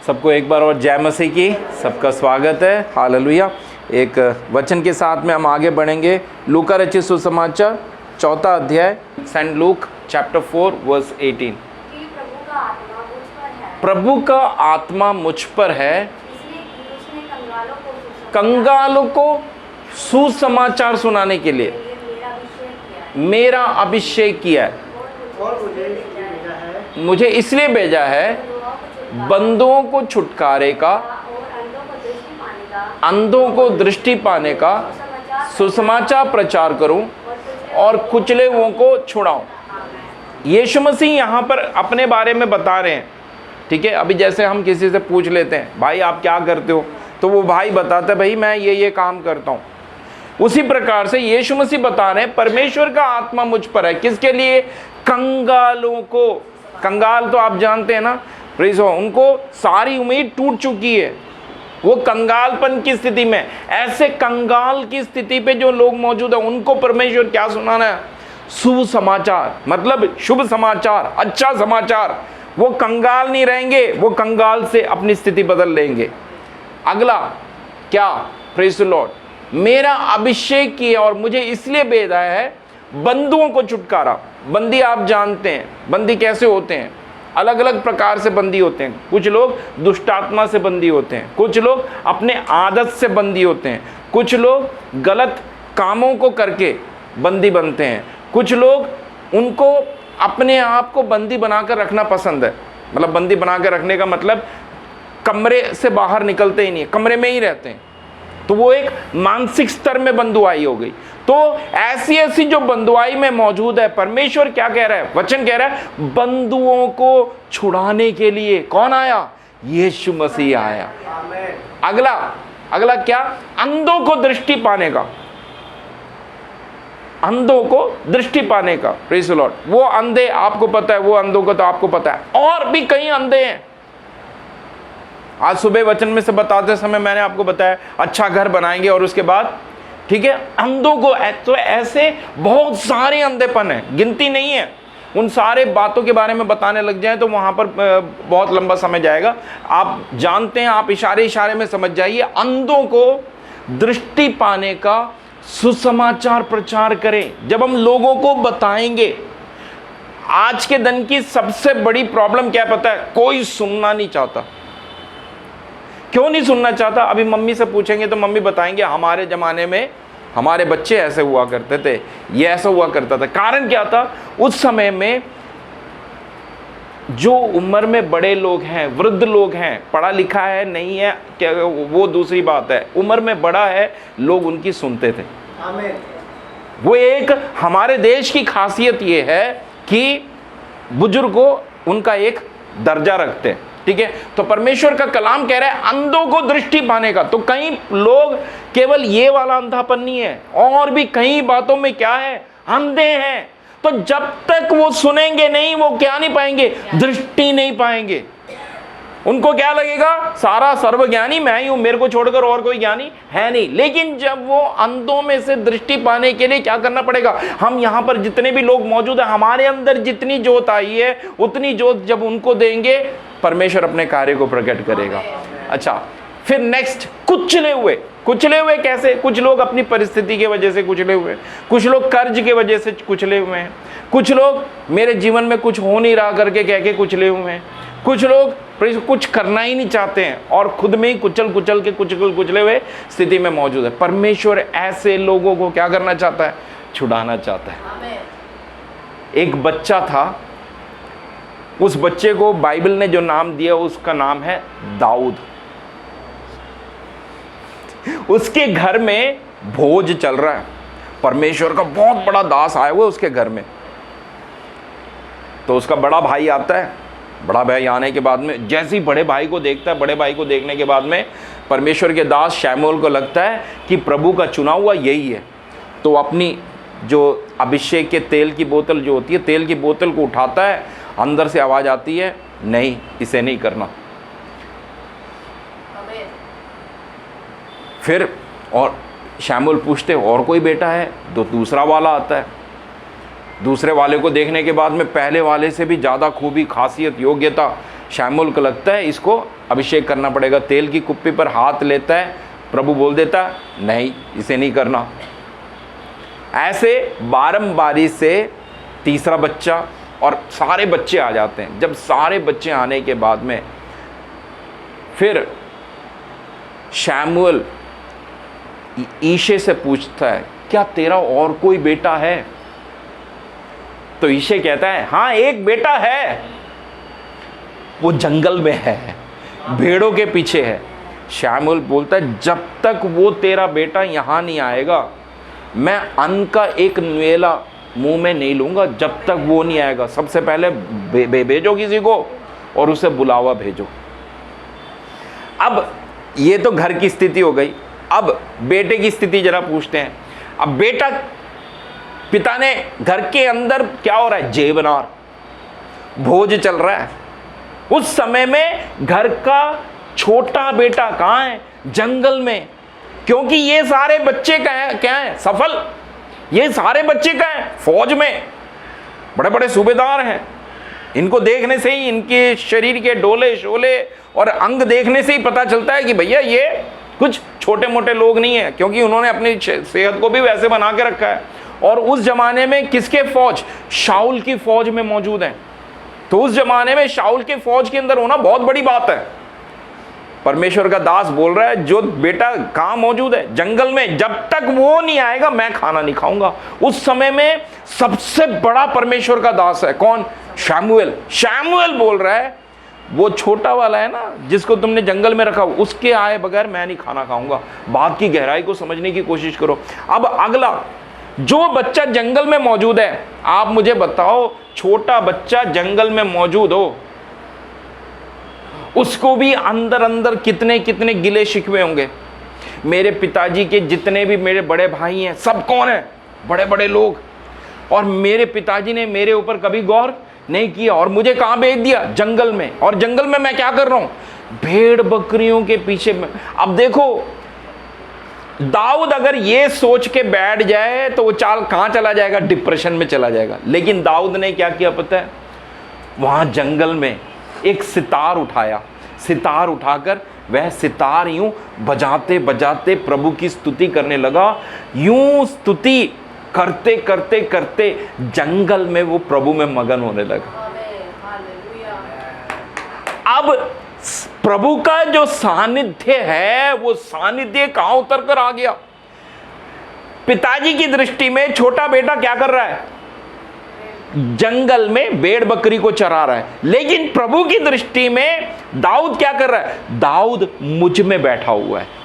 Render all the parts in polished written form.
सबको एक बार और जय मसीह की, सबका स्वागत है। हालेलुया। एक वचन के साथ में हम आगे बढ़ेंगे। लूका रचित सुसमाचार 4 अध्याय, सेंट लूक चैप्टर 4 वर्स 18। प्रभु का आत्मा मुझ पर है, कंगालों को सुसमाचार सुनाने के लिए मेरा अभिषेक किया है। मुझे इसलिए भेजा है बंधुओं को छुटकारे का, अंधों को दृष्टि पाने का सुसमाचार प्रचार करूं और कुचले हुओं को छुड़ाऊं। यीशु मसीह यहाँ पर अपने बारे में बता रहे हैं। ठीक है, अभी जैसे हम किसी से पूछ लेते हैं भाई आप क्या करते हो, तो वो भाई बताता है भाई मैं ये काम करता हूँ। उसी प्रकार से यीशु मसीह बता रहे हैं परमेश्वर का आत्मा मुझ पर है। किसके लिए? कंगालों को। कंगाल तो आप जानते हैं ना, प्रेज़ हो, उनको सारी उम्मीद टूट चुकी है, वो कंगालपन की स्थिति में। ऐसे कंगाल की स्थिति पे जो लोग मौजूद हैं उनको परमेश्वर क्या सुनाना है? सुसमाचार, मतलब शुभ समाचार, अच्छा समाचार। वो कंगाल नहीं रहेंगे, वो कंगाल से अपनी स्थिति बदल लेंगे। अगला क्या? Praise the Lord. मेरा अभिषेक किया और मुझे इसलिए भेजा है बंधुओं को छुटकारा। बंदी आप जानते हैं, बंदी कैसे होते हैं? अलग अलग प्रकार से बंदी होते हैं। कुछ लोग दुष्टात्मा से बंदी होते हैं, कुछ लोग अपने आदत से बंदी होते हैं, कुछ लोग गलत कामों को करके बंदी बनते हैं, कुछ लोग उनको अपने आप को बंदी बनाकर रखना पसंद है। मतलब बंदी बनाकर रखने का मतलब कमरे से बाहर निकलते ही नहीं है, कमरे में ही रहते हैं। तो वो एक मानसिक स्तर में बंधुआई हो गई। तो ऐसी ऐसी जो बंधुआई में मौजूद है, परमेश्वर क्या कह रहा है? वचन कह रहा है बंधुओं को छुड़ाने के लिए कौन आया? यीशु मसीह आया। अगला क्या? अंधों को दृष्टि पाने का। अंधों को दृष्टि पाने का। Praise the Lord. वो अंधे आपको पता है, वो अंधों को तो आपको पता है, और भी कई अंधे हैं। आज सुबह वचन में से बताते समय मैंने आपको बताया अच्छा घर बनाएंगे और उसके बाद, ठीक है, अंधों को। तो ऐसे बहुत सारे अंधेपन है, गिनती नहीं है। उन सारे बातों के बारे में बताने लग जाए तो वहां पर बहुत लंबा समय जाएगा। आप जानते हैं, आप इशारे में समझ जाइए। अंधों को दृष्टि पाने का सुसमाचार प्रचार करें। जब हम लोगों को बताएंगे, आज के दिन की सबसे बड़ी प्रॉब्लम क्या पता है? कोई सुनना नहीं चाहता। क्यों नहीं सुनना चाहता? अभी मम्मी से पूछेंगे तो मम्मी बताएंगे हमारे ज़माने में हमारे बच्चे ऐसे हुआ करते थे, ये ऐसा हुआ करता था। कारण क्या था? उस समय में जो उम्र में बड़े लोग हैं, वृद्ध लोग हैं, पढ़ा लिखा है नहीं है क्या, वो दूसरी बात है, उम्र में बड़ा है, लोग उनकी सुनते थे। आमीन। वो एक हमारे देश की खासियत ये है कि बुजुर्ग को उनका एक दर्जा रखते हैं। ठीक है, तो परमेश्वर का कलाम कह रहा है अंधों को दृष्टि पाने का। तो कई लोग केवल ये वाला अंधापन नहीं है, और भी कई बातों में क्या है? अंधे हैं। तो जब तक वो सुनेंगे नहीं, वो क्या नहीं पाएंगे? दृष्टि नहीं पाएंगे। उनको क्या लगेगा? सारा सर्वज्ञानी मैं ही हूं, मेरे को छोड़कर और कोई ज्ञानी है नहीं। लेकिन जब वो अंधों में से दृष्टि पाने के लिए क्या करना पड़ेगा? हम यहाँ पर जितने भी लोग मौजूद हैं, हमारे अंदर जितनी जोत आई है उतनी जोत जब उनको देंगे, परमेश्वर अपने कार्य को प्रकट करेगा। अच्छा, फिर नेक्स्ट, कुचले हुए कैसे? कुछ लोग अपनी परिस्थिति की वजह से कुचले हुए, कुछ लोग कर्ज की वजह से कुचले हुए हैं, कुछ लोग मेरे जीवन में कुछ हो नहीं रहा करके कह के कुचले हुए हैं, कुछ लोग कुछ करना ही नहीं चाहते हैं और खुद में ही कुचले हुए स्थिति में मौजूद है। परमेश्वर ऐसे लोगों को क्या करना चाहता है? छुड़ाना चाहता है। एक बच्चा था, उस बच्चे को बाइबल ने जो नाम दिया उसका नाम है दाऊद। उसके घर में भोज चल रहा है, परमेश्वर का बहुत बड़ा दास आया हुआ उसके घर में। तो उसका बड़ा भाई आता है। बड़ा भाई आने के बाद में जैसे ही बड़े भाई को देखता है, बड़े भाई को देखने के बाद में परमेश्वर के दास शमूएल को लगता है कि प्रभु का चुना हुआ यही है। तो अपनी जो अभिषेक के तेल की बोतल जो होती है, तेल की बोतल को उठाता है, अंदर से आवाज़ आती है नहीं, इसे नहीं करना। फिर और शमूएल पूछते और कोई बेटा है? तो दूसरा वाला आता है। दूसरे वाले को देखने के बाद में पहले वाले से भी ज़्यादा खूबी, खासियत, योग्यता शमूएल को लगता है इसको अभिषेक करना पड़ेगा, तेल की कुप्पी पर हाथ लेता है, प्रभु बोल देता नहीं इसे नहीं करना। ऐसे बारंबारी से तीसरा बच्चा और सारे बच्चे आ जाते हैं। जब सारे बच्चे आने के बाद में फिर शमूएल ईशे से पूछता है क्या तेरा और कोई बेटा है? तो ईशे कहता है हाँ एक बेटा है, वो जंगल में है, भेड़ों के पीछे है। शमूएल बोलता है जब तक वो तेरा बेटा यहां नहीं आएगा मैं अन्न का एक न्वेला मुंह में नहीं लूंगा, जब तक वो नहीं आएगा। सबसे पहले भेजो किसी को और उसे बुलावा भेजो। अब ये तो घर की स्थिति हो गई। अब बेटे की स्थिति जरा पूछते हैं। अब बेटा, पिता ने घर के अंदर क्या हो रहा है, जेबनार भोज चल रहा है। उस समय में घर का छोटा बेटा कहाँ है, जंगल में, क्योंकि ये सारे बच्चे क्या हैं, सफल। ये सारे बच्चे क्या हैं, फौज में बड़े बड़े सूबेदार हैं। इनको देखने से ही, इनके शरीर के डोले शोले और अंग देखने से ही पता चलता है कि भैया ये कुछ छोटे मोटे लोग नहीं है, क्योंकि उन्होंने अपनी सेहत को भी वैसे बना के रखा है। और उस जमाने में किसके फौज, शाऊल की फौज में मौजूद हैं। तो उस जमाने में शाऊल के फौज के अंदर होना बहुत बड़ी बात है। परमेश्वर का दास बोल रहा है जो बेटा कहाँ मौजूद है, जंगल में, जब तक वो नहीं आएगा मैं खाना नहीं खाऊंगा। उस समय में सबसे बड़ा परमेश्वर का दास है कौन, शमूएल। शमूएल बोल रहा है वो छोटा वाला है ना जिसको तुमने जंगल में रखा, उसके आए बगैर मैं नहीं खाना खाऊंगा। बात की गहराई को समझने की कोशिश करो। अब अगला, जो बच्चा जंगल में मौजूद है, आप मुझे बताओ, छोटा बच्चा जंगल में मौजूद हो, उसको भी अंदर अंदर कितने कितने गिले शिकवे होंगे। मेरे पिताजी के जितने भी मेरे बड़े भाई हैं सब कौन है, बड़े बड़े लोग, और मेरे पिताजी ने मेरे ऊपर कभी गौर नहीं किया और मुझे कहाँ भेज दिया, जंगल में। और जंगल में मैं क्या कर रहा हूं, भेड़ बकरियों के पीछे में। अब देखो दाऊद अगर ये सोच के बैठ जाए तो वो चाल कहां चला जाएगा, डिप्रेशन में चला जाएगा। लेकिन दाऊद ने क्या किया पता है, वहां जंगल में एक सितार उठाया, सितार उठाकर वह सितार यूं बजाते बजाते प्रभु की स्तुति करने लगा। यूं स्तुति करते करते करते जंगल में वो प्रभु में मगन होने लगा। अब प्रभु का जो सानिध्य है वो सानिध्य कहां उतर कर आ गया। पिताजी की दृष्टि में छोटा बेटा क्या कर रहा है, जंगल में भेड़ बकरी को चरा रहा है। लेकिन प्रभु की दृष्टि में दाऊद क्या कर रहा है, दाऊद मुझ में बैठा हुआ है।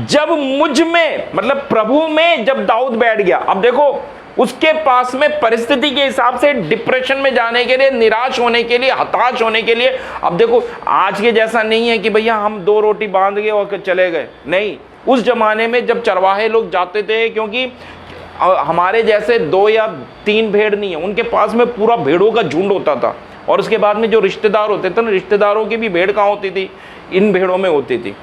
जब मुझ में मतलब प्रभु में जब दाऊद बैठ गया, अब देखो उसके पास में परिस्थिति के हिसाब से डिप्रेशन में जाने के लिए, निराश होने के लिए, हताश होने के लिए, अब देखो आज के जैसा नहीं है कि भैया हम 2 रोटी बांध गए और चले गए। नहीं, उस जमाने में जब चरवाहे लोग जाते थे, क्योंकि हमारे जैसे 2 या 3 भेड़ नहीं है, उनके पास में पूरा भेड़ों का झुंड होता था। और उसके बाद में जो रिश्तेदार होते थे ना, रिश्तेदारों की भी भेड़ कहाँ होती थी, इन भेड़ों में होती थी।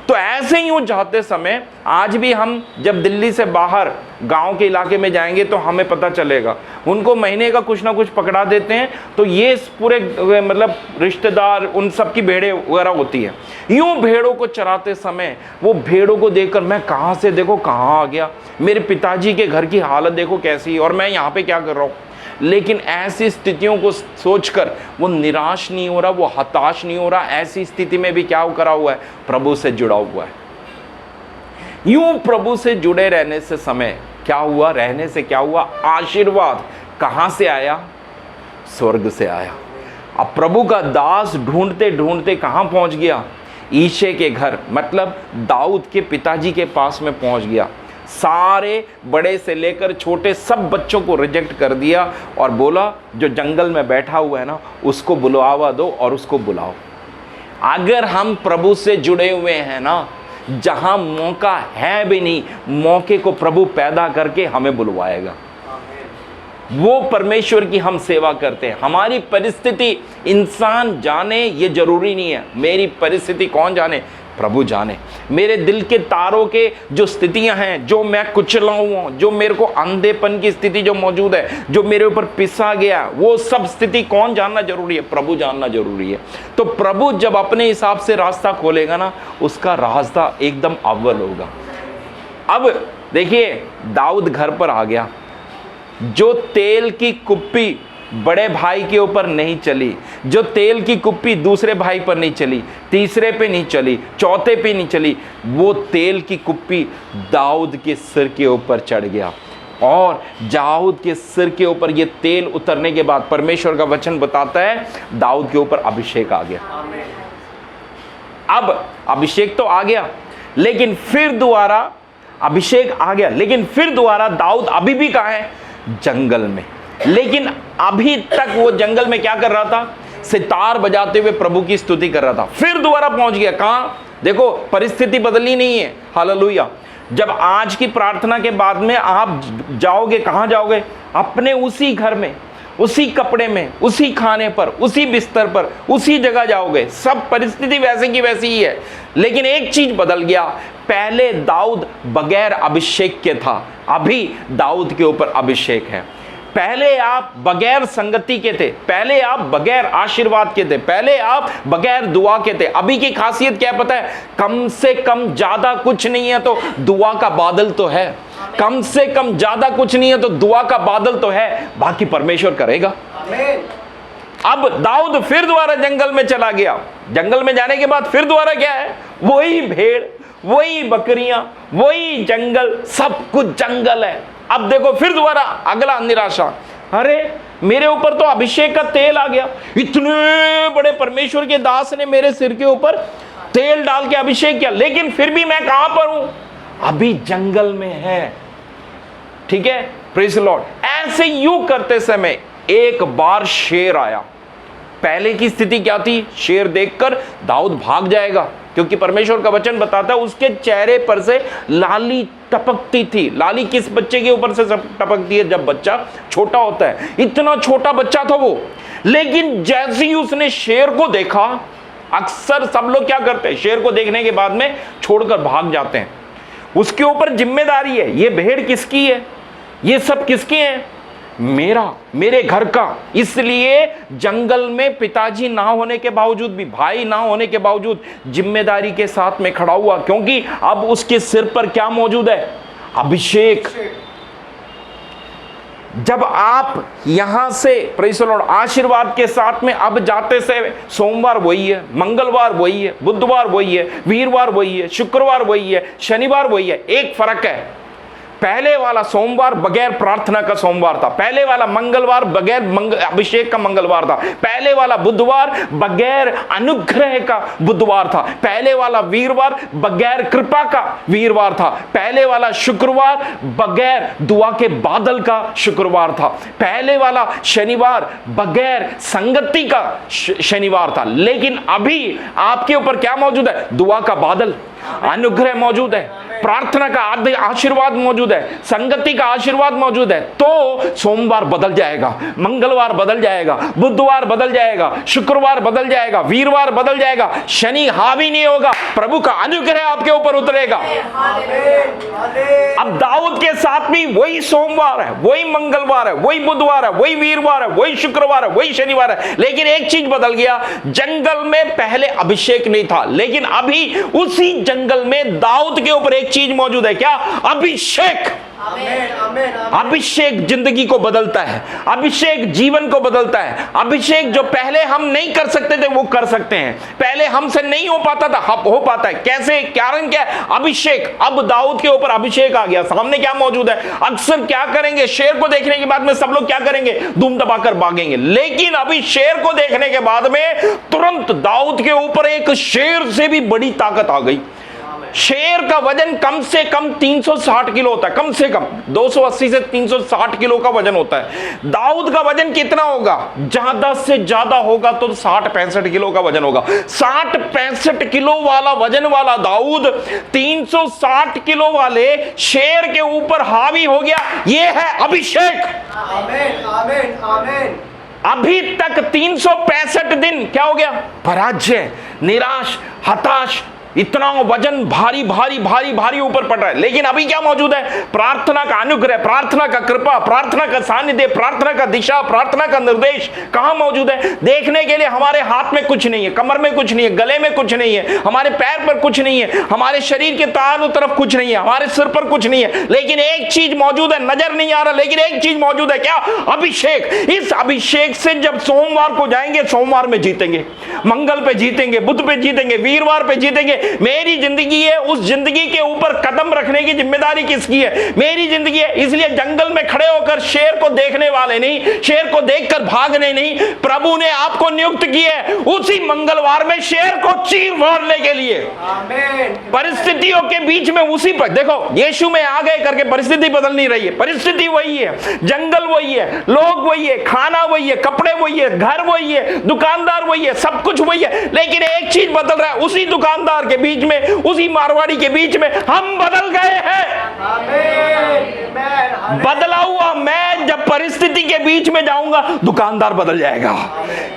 तो ऐसे ही जाते समय आज भी हम जब दिल्ली से बाहर गांव के इलाके में जाएंगे तो हमें पता चलेगा, उनको महीने का कुछ ना कुछ पकड़ा देते हैं, तो ये पूरे मतलब रिश्तेदार उन सब की भेड़ें वगैरह होती है। यूं भेड़ों को चराते समय वो भेड़ों को देखकर मैं कहाँ से देखो कहाँ आ गया, मेरे पिताजी के घर की हालत देखो कैसी, और मैं यहाँ पे क्या कर रहा हूँ। लेकिन ऐसी स्थितियों को सोचकर वो निराश नहीं हो रहा, वो हताश नहीं हो रहा। ऐसी स्थिति में भी क्या करा हुआ है, प्रभु से जुड़ा हुआ है। यूं प्रभु से जुड़े रहने से समय क्या हुआ, रहने से क्या हुआ, आशीर्वाद कहां से आया, स्वर्ग से आया। अब प्रभु का दास ढूंढते ढूंढते कहां पहुंच गया, ईशे के घर, मतलब दाऊद के पिताजी के पास में पहुंच गया। सारे बड़े से लेकर छोटे सब बच्चों को रिजेक्ट कर दिया और बोला जो जंगल में बैठा हुआ है ना उसको बुलावा दो और उसको बुलाओ। अगर हम प्रभु से जुड़े हुए हैं ना, जहां मौका है भी नहीं, मौके को प्रभु पैदा करके हमें बुलवाएगा। वो परमेश्वर की हम सेवा करते हैं। हमारी परिस्थिति इंसान जाने ये जरूरी नहीं है, मेरी परिस्थिति कौन जाने, प्रभु जाने। मेरे दिल के तारों के जो स्थितियां हैं, जो मैं कुचला हुआ, जो मेरे को अंधेपन की स्थिति जो मौजूद है, जो मेरे ऊपर पिसा गया, वो सब स्थिति कौन जानना जरूरी है? प्रभु जानना जरूरी है। तो प्रभु जब अपने हिसाब से रास्ता खोलेगा ना, उसका रास्ता एकदम अव्वल होगा। अब देखिए, दाऊद घर पर आ गया। जो तेल की कुप्पी बड़े भाई के ऊपर नहीं चली, जो तेल की कुप्पी दूसरे भाई पर नहीं चली, तीसरे पे नहीं चली, चौथे पे नहीं चली, वो तेल की कुप्पी दाऊद के सिर के ऊपर चढ़ गया। और दाऊद के सिर के ऊपर ये तेल उतरने के बाद परमेश्वर का वचन बताता है दाऊद के ऊपर अभिषेक आ गया। अब अभिषेक तो आ गया, लेकिन फिर दोबारा अभिषेक आ गया, लेकिन फिर दोबारा दाऊद अभी भी कहाँ है? जंगल में। लेकिन अभी तक वो जंगल में क्या कर रहा था? सितार बजाते हुए प्रभु की स्तुति कर रहा था। फिर दोबारा पहुंच गया कहाँ? देखो, परिस्थिति बदली नहीं है। हालेलुया। जब आज की प्रार्थना के बाद में आप जाओगे, कहाँ जाओगे? अपने उसी घर में, उसी कपड़े में, उसी खाने पर, उसी बिस्तर पर, उसी जगह जाओगे। सब परिस्थिति वैसे की वैसी ही है, लेकिन एक चीज बदल गया। पहले दाऊद बगैर अभिषेक के था, अभी दाऊद के ऊपर अभिषेक है। पहले आप बगैर संगति के थे, पहले आप बगैर आशीर्वाद के थे, पहले आप बगैर दुआ के थे। अभी की खासियत क्या पता है? कम से कम ज्यादा कुछ नहीं है तो दुआ का बादल तो है। कम से कम ज्यादा कुछ नहीं है तो दुआ का बादल तो है, बाकी परमेश्वर करेगा। अब दाऊद फिर दोबारा जंगल में चला गया। जंगल में जाने के बाद फिर दोबारा क्या है? वही भेड़, वही बकरियां, वही जंगल, सब कुछ जंगल है। अब देखो फिर दोबारा अगला निराशा। अरे मेरे ऊपर तो अभिषेक का तेल आ गया, इतने बड़े परमेश्वर के दास ने मेरे सिर के ऊपर तेल डाल के अभिषेक किया, लेकिन फिर भी मैं कहां पर हूं? अभी जंगल में है। ठीक है, प्रेज़ द लॉर्ड। ऐसे यूं करते समय एक बार शेर आया। पहले की स्थिति क्या थी? शेर देखकर दाऊद भाग जाएगा, क्योंकि परमेश्वर का वचन बताता है उसके चेहरे पर से लाली टपकती थी। लाली किस बच्चे के ऊपर से टपकती है? जब बच्चा छोटा होता है। इतना छोटा बच्चा था वो, लेकिन जैसे ही उसने शेर को देखा, अक्सर सब लोग क्या करते हैं? शेर को देखने के बाद में छोड़कर भाग जाते हैं। उसके ऊपर जिम्मेदारी है, ये भेड़ किसकी है? ये सब किसके हैं? मेरे घर का। इसलिए जंगल में पिताजी ना होने के बावजूद भी, भाई ना होने के बावजूद जिम्मेदारी के साथ में खड़ा हुआ, क्योंकि अब उसके सिर पर क्या मौजूद है? अभिषेक। जब आप यहां से प्रेज़ द लॉर्ड आशीर्वाद के साथ में अब जाते से, सोमवार वही है, मंगलवार वही है, बुधवार वही है, वीरवार वही है, शुक्रवार वही है, शनिवार वही है। एक फर्क है, पहले वाला सोमवार बगैर प्रार्थना का सोमवार था, पहले वाला मंगलवार बगैर अभिषेक का मंगलवार था, पहले वाला बुधवार बगैर अनुग्रह का बुधवार था, पहले वाला वीरवार बगैर कृपा का वीरवार था, पहले वाला शुक्रवार बगैर दुआ के बादल का शुक्रवार था, पहले वाला शनिवार बगैर संगति का शनिवार था। लेकिन अभी आपके ऊपर क्या मौजूद है? दुआ का बादल, अनुग्रह मौजूद है, प्रार्थना का आशीर्वाद मौजूद है, संगति का आशीर्वाद मौजूद है। तो सोमवार बदल जाएगा, मंगलवार बदल जाएगा, बुधवार बदल जाएगा, शुक्रवार बदल जाएगा, वीरवार बदल जाएगा, शनि हावी नहीं होगा, प्रभु का अनुग्रह आपके ऊपर उतरेगा। अब दाऊद के साथ भी वही सोमवार है, वही मंगलवार है, वही बुधवार है, वही वीरवार है, वही शुक्रवार है, वही शनिवार है। लेकिन एक चीज बदल गया, जंगल में पहले अभिषेक नहीं था, लेकिन अभी उसी जंगल में दाऊद के ऊपर एक चीज मौजूद है। क्या? अभिषेक। अभिषेक जिंदगी को बदलता है, अभिषेक जीवन को बदलता है। अभिषेक जो पहले हम नहीं कर सकते थे वो कर सकते हैं, पहले हमसे नहीं हो पाता था अब हो पाता है। कैसे? कारण क्या है? अभिषेक। अब दाऊद के ऊपर अभिषेक आ गया। सामने क्या मौजूद है? अक्सर क्या करेंगे? शेर को देखने के बाद में सब लोग क्या करेंगे? धूम दबाकर भागेंगे। लेकिन अभी शेर को देखने के बाद में तुरंत दाऊद के ऊपर एक शेर से भी बड़ी ताकत आ गई। शेर का वजन कम से कम 360 किलो होता है, कम से कम 280 से 360 किलो का वजन होता है। दाऊद का वजन कितना होगा? ज्यादा से ज्यादा होगा तो 60-65 किलो का वजन होगा। 60-65 किलो वाला वजन वाला दाऊद 360 किलो वाले शेर के ऊपर हावी हो गया। यह है अभिषेक। आमीन, आमीन, आमीन। अभी तक 365 दिन क्या हो गया? पराजय, निराश, हताश, इतना वजन भारी भारी भारी भारी ऊपर पड़ रहा है, लेकिन अभी क्या मौजूद है? प्रार्थना का अनुग्रह, प्रार्थना का कृपा, प्रार्थना का सानिध्य, प्रार्थना का दिशा, प्रार्थना का निर्देश कहां मौजूद है? देखने के लिए हमारे हाथ में कुछ नहीं है, कमर में कुछ नहीं है, गले में कुछ नहीं है, हमारे पैर पर कुछ नहीं है, हमारे शरीर के चारों तरफ कुछ नहीं है, हमारे सिर पर कुछ नहीं है, लेकिन एक चीज मौजूद है, नजर नहीं आ रहा, लेकिन एक चीज मौजूद है। क्या? अभिषेक। इस अभिषेक से जब सोमवार को जाएंगे, सोमवार में जीतेंगे, मंगल पे जीतेंगे, बुध पे जीतेंगे, वीरवार पे जीतेंगे। मेरी जिंदगी है, उस जिंदगी के ऊपर कदम रखने की जिम्मेदारी किसकी है? मेरी जिंदगी है। इसलिए जंगल में खड़े होकर शेर को देखने वाले नहीं, शेर को देखकर भागने नहीं, प्रभु ने आपको नियुक्त किया है उसी मंगलवार में शेर को चीर मारने के लिए। परिस्थितियों के बीच में उसी पर देखो, यीशु में आ गए करके परिस्थिति बदल नहीं रही है। परिस्थिति वही है, जंगल वही है, लोग वही है, खाना वही है, कपड़े वही है, घर वही है, दुकानदार वही है, सब कुछ वही है, लेकिन एक चीज बदल रहा है। उसी दुकानदार के बीच में, उसी मारवाड़ी के बीच में हम बदल गए हैं। बदला हुआ मैं जब परिस्थिति के बीच में जाऊंगा, दुकानदार बदल जाएगा।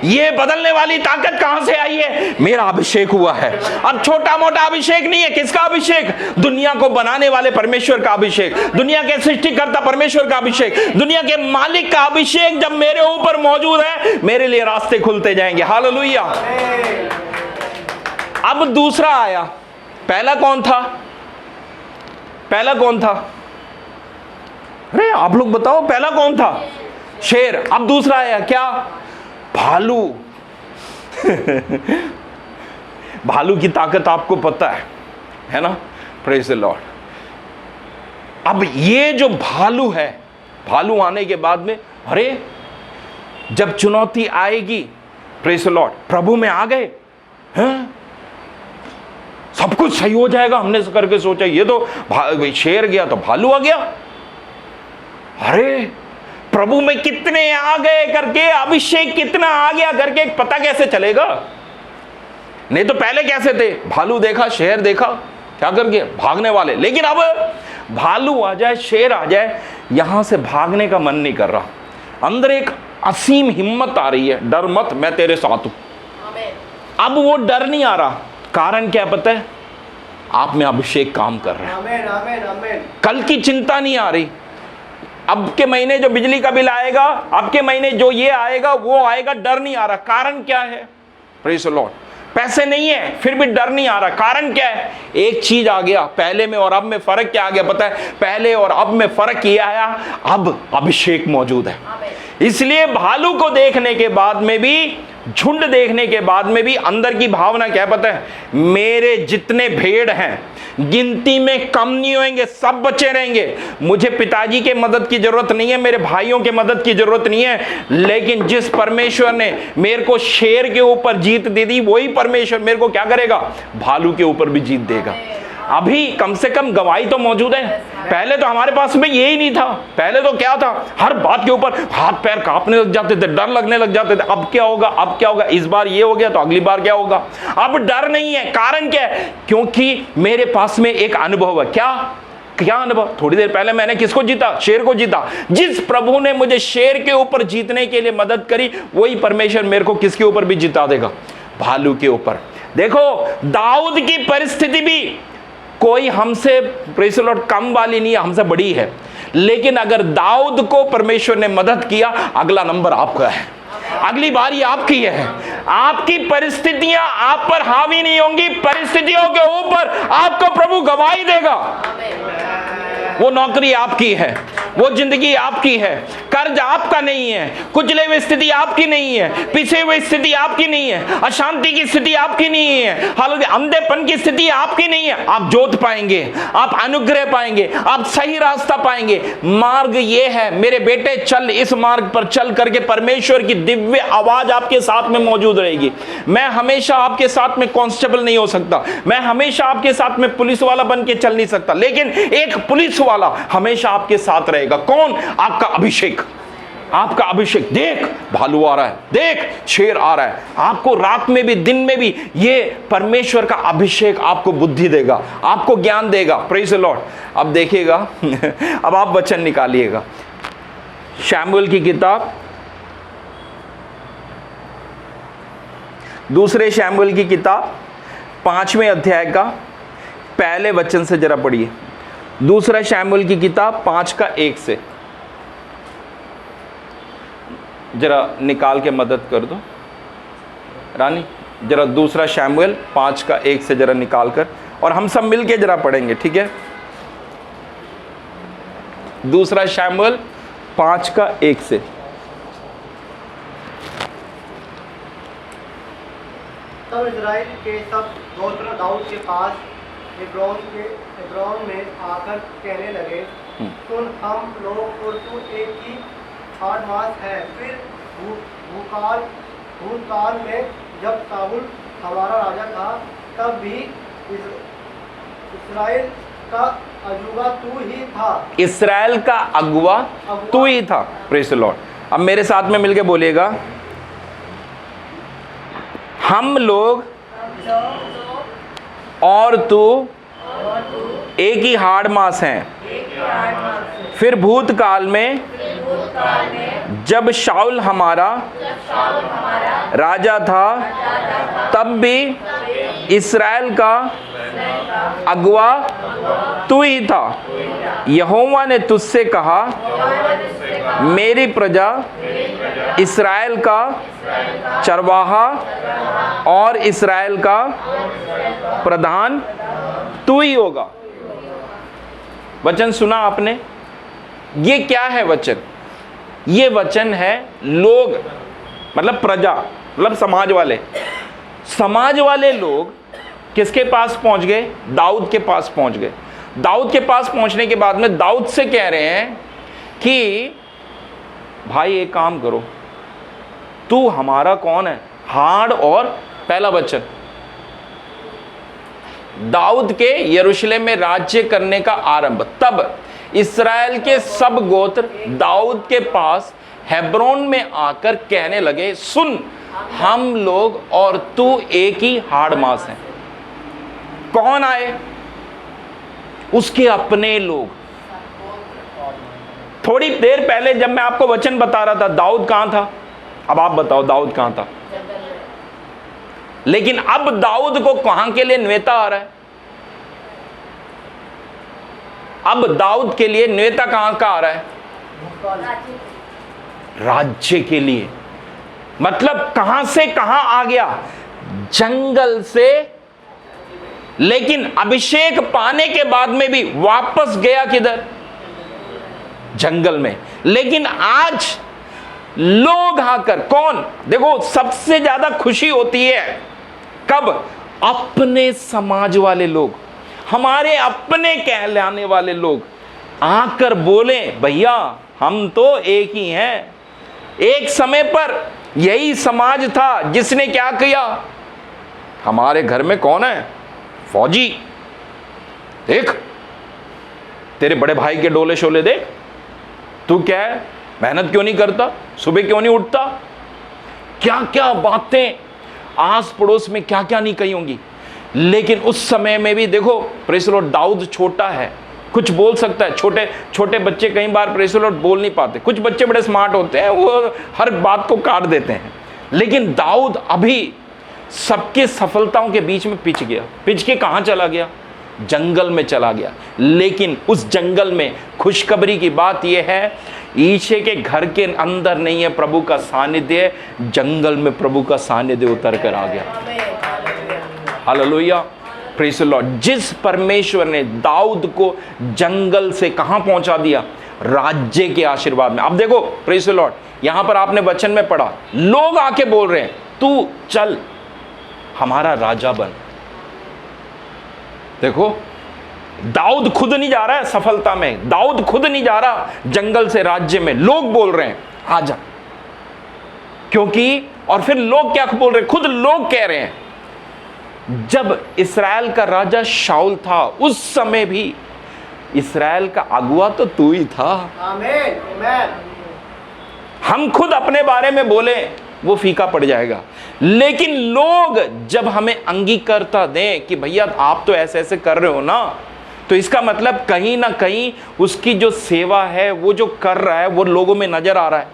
ये बदलने वाली ताकत कहां से आई है? मेरा अभिषेक हुआ है। अब छोटा मोटा अभिषेक नहीं है। किसका अभिषेक? दुनिया को बनाने वाले परमेश्वर का अभिषेक, दुनिया के सृष्टिकर्ता परमेश्वर का अभिषेक, दुनिया के मालिक का अभिषेक जब मेरे ऊपर मौजूद है, मेरे लिए रास्ते खुलते जाएंगे। हालेलुया। अब दूसरा आया। पहला कौन था? पहला कौन था? अरे आप लोग बताओ, पहला कौन था? शेर। अब दूसरा आया क्या? भालू। भालू की ताकत आपको पता है ना? Praise the Lord. अब ये जो भालू है, भालू आने के बाद में, अरे जब चुनौती आएगी, प्रेज़ द लॉर्ड, प्रभु में आ गए हैं, सब कुछ सही हो जाएगा हमने करके सोचा। ये तो शेर गया तो भालू आ गया। अरे प्रभु में कितने आ गए करके, अभिषेक कितना आ गया करके पता कैसे चलेगा? नहीं तो पहले कैसे थे? भालू देखा, शेर देखा, क्या करके भागने वाले। लेकिन अब भालू आ जाए, शेर आ जाए, यहां से भागने का मन नहीं कर रहा। अंदर एक असीम हिम्मत आ रही है, डर मत, मैं तेरे साथ हूं। अब वो डर नहीं आ रहा। कारण क्या पता है? आप में अभिषेक काम कर रहा है। कल की चिंता नहीं आ रही। अब के महीने जो बिजली का बिल आएगा, अब के महीने जो ये आएगा वो आएगा, डर नहीं आ रहा। कारण क्या है? Praise the Lord. पैसे नहीं है फिर भी डर नहीं आ रहा। कारण क्या है? एक चीज आ गया, पहले में और अब में फर्क क्या आ गया पता है? पहले और अब में फर्क ये आया, अब अभिषेक मौजूद है। इसलिए भालू को देखने के बाद में भी, झुंड देखने के बाद में भी अंदर की भावना क्या पता है? मेरे जितने भेड़ हैं गिनती में कम नहीं होंगे, सब बचे रहेंगे। मुझे पिताजी के मदद की जरूरत नहीं है, मेरे भाइयों के मदद की जरूरत नहीं है, लेकिन जिस परमेश्वर ने मेरे को शेर के ऊपर जीत दे दी, वही परमेश्वर मेरे को क्या करेगा? भालू के ऊपर भी जीत देगा। अभी कम से कम गवाही तो मौजूद है। पहले तो हमारे पास में यही नहीं था। पहले तो क्या था? हर बात के ऊपर हाथ पैर कांपने लग जाते थे, डर लगने लग जाते थे। अब क्या होगा? अब क्या होगा? इस बार ये हो गया तो अगली बार क्या होगा? अब डर नहीं है। कारण क्या है? क्योंकि मेरे पास में एक अनुभव है। क्या अनुभव? थोड़ी देर पहले मैंने किसको जीता? शेर को जीता। जिस प्रभु ने मुझे शेर के ऊपर जीतने के लिए मदद करी, वही परमेश्वर मेरे को किसके ऊपर भी जिता देगा? भालू के ऊपर। देखो, दाऊद की परिस्थिति भी कोई हमसे प्रेज़ द लॉर्ड कम वाली नहीं है, हमसे बड़ी है। लेकिन अगर दाऊद को परमेश्वर ने मदद किया, अगला नंबर आपका है, अगली बारी आपकी है। आपकी परिस्थितियां आप पर हावी नहीं होंगी, परिस्थितियों के ऊपर आपको प्रभु गवाही देगा। वो नौकरी आपकी है, वो जिंदगी आपकी है, कर्ज आपका नहीं है, कुचले हुई स्थिति आपकी नहीं है, पीछे हुई स्थिति आपकी नहीं है, अशांति की स्थिति आपकी नहीं है, हालांकि अंधेपन की स्थिति आपकी नहीं है। आप जोत पाएंगे, आप अनुग्रह पाएंगे, आप सही रास्ता पाएंगे। मार्ग ये है, मेरे बेटे चल इस मार्ग पर चल करके परमेश्वर की दिव्य आवाज आपके साथ में मौजूद रहेगी। मैं हमेशा आपके साथ में कांस्टेबल नहीं हो सकता, मैं हमेशा आपके साथ में पुलिस वाला बन के चल नहीं सकता, लेकिन एक पुलिस वाला हमेशा आपके साथ रहेगा। कौन? आपका अभिषेक। आपका अभिषेक। देख भालू आ रहा है, देख शेर आ रहा है। आपको रात में भी दिन में भी ये परमेश्वर का अभिषेक आपको बुद्धि देगा, आपको ज्ञान देगा। Praise the Lord. अब देखिएगा अब आप वचन निकालिएगा। शमूएल की किताब, दूसरे शमूएल की किताब 5वें अध्याय का पहले वचन से जरा पढ़िए। दूसरा शमूएल की किताब 5:1 से जरा निकाल के मदद कर दो रानी, जरा दूसरा शमूएल 5:1 से जरा निकाल कर, और हम सब मिलके जरा पढ़ेंगे, ठीक है। दूसरा शमूएल 5:1 से। तब इजराइल के सब गोत्र दाऊद के पास हेब्रोन में आकर कहने लगे, सुन, हम लोग और तू एक ही हाड़मास है। फिर भूतकाल में जब साहुल हमारा राजा था, तब भी इस्राएल का अगुवा तू ही था। इस्राएल का अगुवा तू ही था। Praise the Lord. अब मेरे साथ में मिलके बोलिएगा, हम लोग और तू एक ही हाड़ मांस हैं। फिर भूतकाल में जब शाऊल हमारा राजा था, तब भी इस्राएल का अगुवा तू ही था। यहोवा ने तुझसे कहा, मेरी प्रजा इस्राएल का चरवाहा और इस्राएल का प्रधान तू ही होगा। वचन सुना आपने? ये क्या है वचन? ये वचन है लोग, मतलब प्रजा, मतलब समाज वाले। समाज वाले लोग किसके पास पहुंच गए? दाऊद के पास पहुंच गए। दाऊद के पास पहुंचने के बाद में दाऊद से कह रहे हैं कि भाई एक काम करो, तू हमारा कौन है? हाड़ और पहला वचन, दाऊद के यरूशलेम में राज्य करने का आरंभ। तब इस्राएल के सब गोत्र दाऊद के पास हेब्रोन में आकर कहने लगे, सुन, हम लोग और तू एक ही हाड़ मांस हैं। कौन आए? उसके अपने लोग। थोड़ी देर पहले जब मैं आपको वचन बता रहा था, दाऊद कहां था? अब आप बताओ, दाऊद कहां था? लेकिन अब दाऊद को कहां के लिए न्योता आ रहा है? अब दाऊद के लिए न्योता कहां का आ रहा है? राज्य के लिए। मतलब कहां से कहां आ गया? जंगल से। लेकिन अभिषेक पाने के बाद में भी वापस गया किधर? जंगल में। लेकिन आज लोग आकर, कौन? देखो, सबसे ज्यादा खुशी होती है कब? अपने समाज वाले लोग, हमारे अपने कहलाने वाले लोग आकर बोले, भैया हम तो एक ही हैं। एक समय पर यही समाज था जिसने क्या किया? हमारे घर में कौन है? फौजी। देख, तेरे बड़े भाई के डोले शोले देख, तू क्या है, मेहनत क्यों नहीं करता, सुबह क्यों नहीं उठता? क्या क्या बातें आस पड़ोस में क्या क्या नहीं कही होंगी। लेकिन उस समय में भी देखो, प्रेज़ द लॉर्ड, दाऊद छोटा है, कुछ बोल सकता है। छोटे छोटे बच्चे कई बार प्रेज़ द लॉर्ड बोल नहीं पाते। कुछ बच्चे बड़े स्मार्ट होते हैं, वो हर बात को काट देते हैं। लेकिन दाऊद अभी सबके सफलताओं के बीच में पिच गया। पिच के कहां चला गया? जंगल में चला गया। लेकिन उस जंगल में खुशखबरी की बात यह है, ईशे के घर के अंदर नहीं है प्रभु का सानिध्य, जंगल में प्रभु का सानिध्य उतर कर आ गया। Hallelujah, praise the Lord. जिस परमेश्वर ने दाऊद को जंगल से कहां पहुंचा दिया? राज्य के आशीर्वाद में। अब देखो, प्रेज़ द लॉर्ड, यहां पर आपने वचन में पढ़ा, लोग आके बोल रहे हैं, तू चल हमारा राजा बन। देखो, दाऊद खुद नहीं जा रहा है सफलता में, दाऊद खुद नहीं जा रहा जंगल से राज्य में, लोग बोल रहे हैं आजा। क्योंकि और फिर लोग क्या बोल रहे हैं? खुद लोग कह रहे हैं, जब इस्राएल का राजा शाऊल था, उस समय भी इस्राएल का अगुवा तो तू ही था। आमीन, आमीन। हम खुद अपने बारे में बोले वो फीका पड़ जाएगा। लेकिन लोग जब हमें अंगीकारता दें कि भैया आप तो ऐसे ऐसे कर रहे हो ना, तो इसका मतलब कहीं ना कहीं उसकी जो सेवा है, वो जो कर रहा है, वो लोगों में नजर आ रहा है।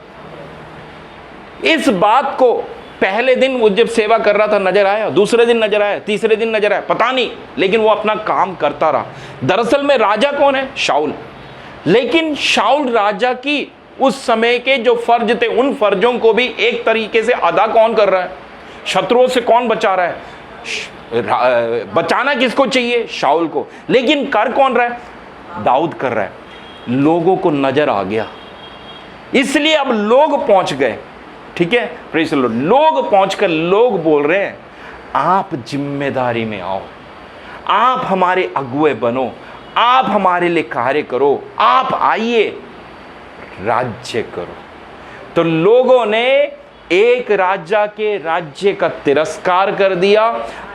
इस बात को पहले दिन वो जब सेवा कर रहा था नजर आया, दूसरे दिन नजर आया, तीसरे दिन नजर आया, पता नहीं, लेकिन वो अपना काम करता रहा। दरअसल में राजा कौन है? शाऊल। लेकिन शाऊल राजा की उस समय के जो फर्ज थे, उन फर्जों को भी एक तरीके से अदा कौन कर रहा है? शत्रुओं से कौन बचा रहा है? बचाना किसको चाहिए? शाऊल को। लेकिन कर कौन रहा है? दाऊद कर रहा है। लोगों को नजर आ गया, इसलिए अब लोग पहुंच गए। ठीक है, प्रेज़ द लॉर्ड। लोग पहुंचकर लोग बोल रहे हैं, आप जिम्मेदारी में आओ, आप हमारे अगुए बनो, आप हमारे लिए कार्य करो, आप आइए, राज्य करो। तो लोगों ने एक राजा के राज्य का तिरस्कार कर दिया,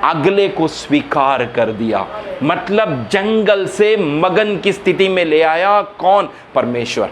अगले को स्वीकार कर दिया। मतलब जंगल से मगन की स्थिति में ले आया कौन? परमेश्वर।